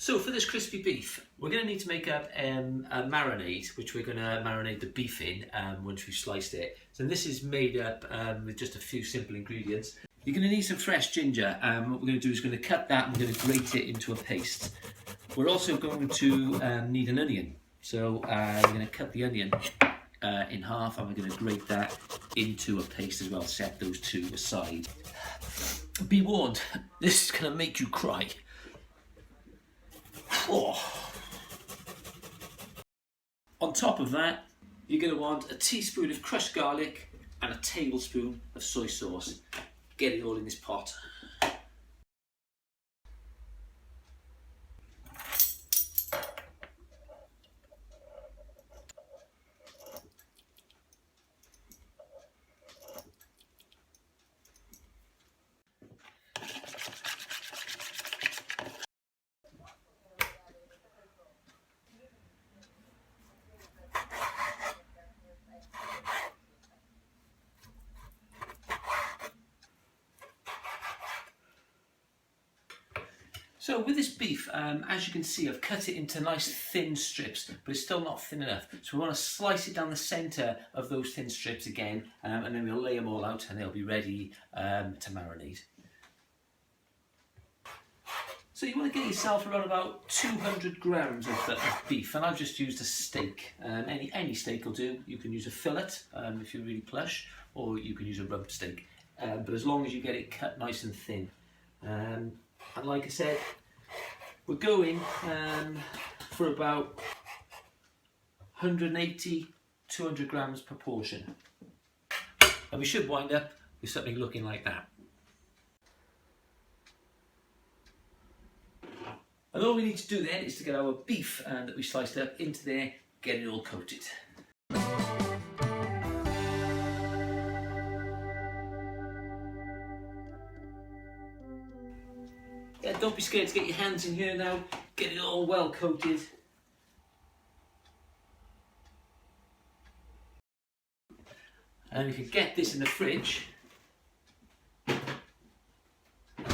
So for this crispy beef, we're going to need to make up a marinade, which we're going to marinate the beef in once we've sliced it. So this is made up with just a few simple ingredients. You're going to need some fresh ginger. What we're going to do is going to cut that and we're going to grate it into a paste. We're also going to need an onion. So we're going to cut the onion in half and we're going to grate that into a paste as well. Set those two aside. Be warned, this is going to make you cry. Oh. On top of that, you're going to want a teaspoon of crushed garlic and a tablespoon of soy sauce. Get it all in this pot. So with this beef, as you can see, I've cut it into nice thin strips, but it's still not thin enough. So we want to slice it down the centre of those thin strips again, and then we'll lay them all out and they'll be ready to marinate. So you want to get yourself around about 200 grams of beef, and I've just used a steak. Any steak will do. You can use a fillet if you're really plush, or you can use a rump steak. But as long as you get it cut nice and thin. And like I said, we're going for about 180, 200 grams per portion. And we should wind up with something looking like that. And all we need to do then is to get our beef that we sliced up into there, get it all coated. Yeah, don't be scared to get your hands in here now, get it all well coated. And we can get this in the fridge and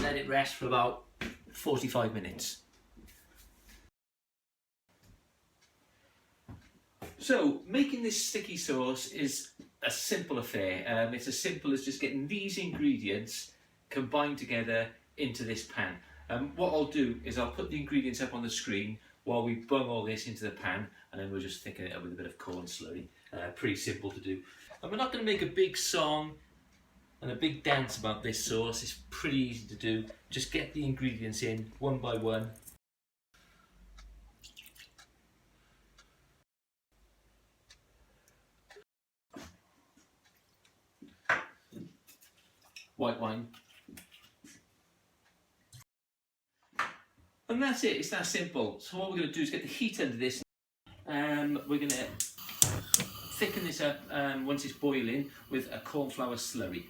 let it rest for about 45 minutes. So making this sticky sauce is a simple affair. It's as simple as just getting these ingredients combined together into this pan. What I'll do is I'll put the ingredients up on the screen while we bung all this into the pan, and then we'll just thicken it up with a bit of corn slurry. Pretty simple to do. And we're not going to make a big song and a big dance about this sauce. It's pretty easy to do. Just get the ingredients in one by one. White wine. And that's it, it's that simple. So what we're going to do is get the heat under this. We're going to thicken this up once it's boiling with a cornflour slurry.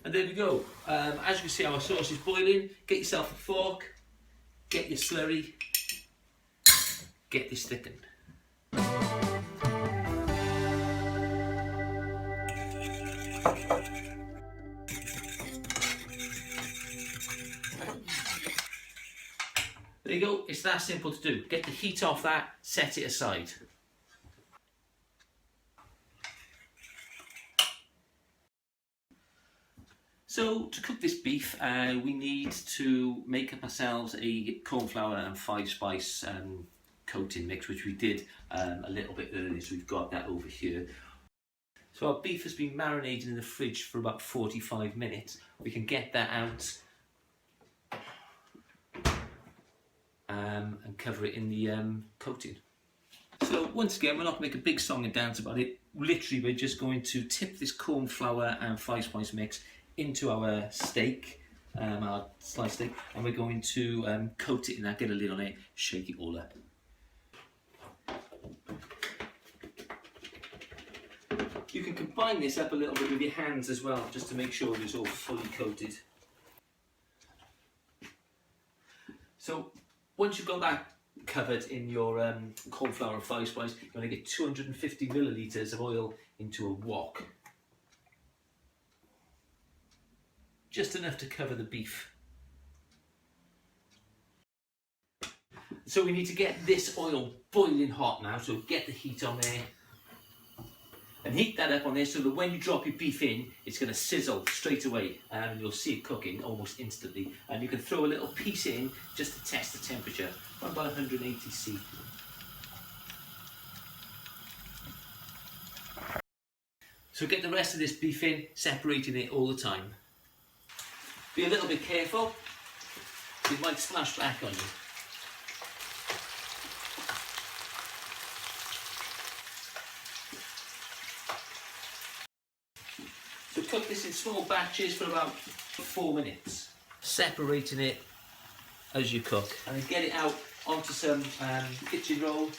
And there we go. As you can see, our sauce is boiling. Get yourself a fork, get your slurry, get this thickened. There you go, it's that simple to do. Get the heat off that, set it aside. So to cook this beef, we need to make up ourselves a cornflour and 5-spice coating mix, which we did a little bit earlier, so we've got that over here. So our beef has been marinated in the fridge for about 45 minutes. We can get that out and cover it in the coating. So once again, we're not going to make a big song and dance about it. Literally, we're just going to tip this cornflour and 5-spice mix into our steak, our sliced steak, and we're going to coat it in that, get a lid on it, shake it all up. You can combine this up a little bit with your hands as well, just to make sure it's all fully coated. So once you've got that covered in your cornflour and five spice, you're going to get 250 millilitres of oil into a wok. Just enough to cover the beef. So we need to get this oil boiling hot now, so get the heat on there. And heat that up on there so that when you drop your beef in, it's going to sizzle straight away and you'll see it cooking almost instantly. And you can throw a little piece in just to test the temperature, about 180 C. So get the rest of this beef in, separating it all the time. Be a little bit careful, it might splash back on you. So cook this in small batches for about 4 minutes. Separating it as you cook. And then get it out onto some kitchen roll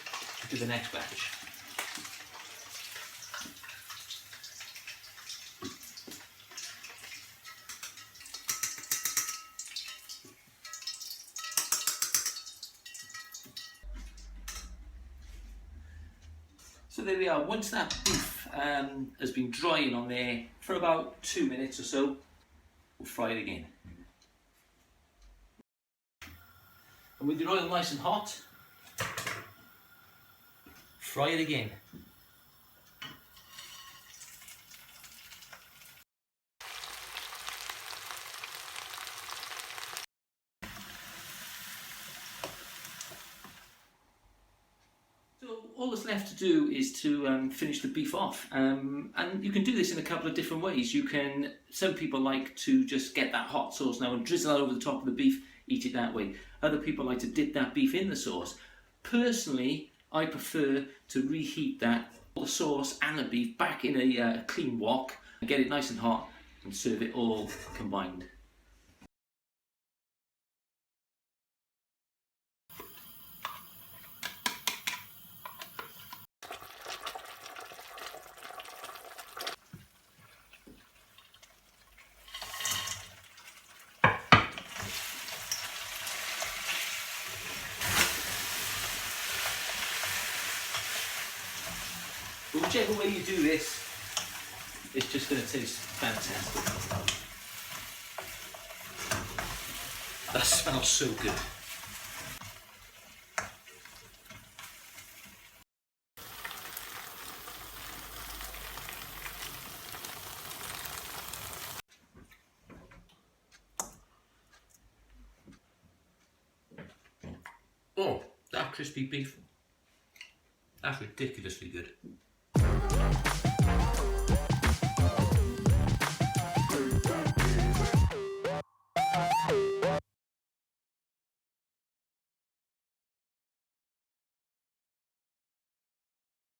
to do the next batch. So there we are. Once that beef has been drying on there for about 2 minutes or so, we'll fry it again. And with your oil nice and hot, fry it again. So all that's left to do is to finish the beef off, and you can do this in a couple of different ways. Some people like to just get that hot sauce now and drizzle that over the top of the beef, eat it that way. Other people like to dip that beef in the sauce. Personally, I prefer to reheat the sauce and the beef back in a clean wok, and get it nice and hot and serve it all combined. But whichever way you do this, it's just going to taste fantastic. That smells so good. Oh, that crispy beef. That's ridiculously good.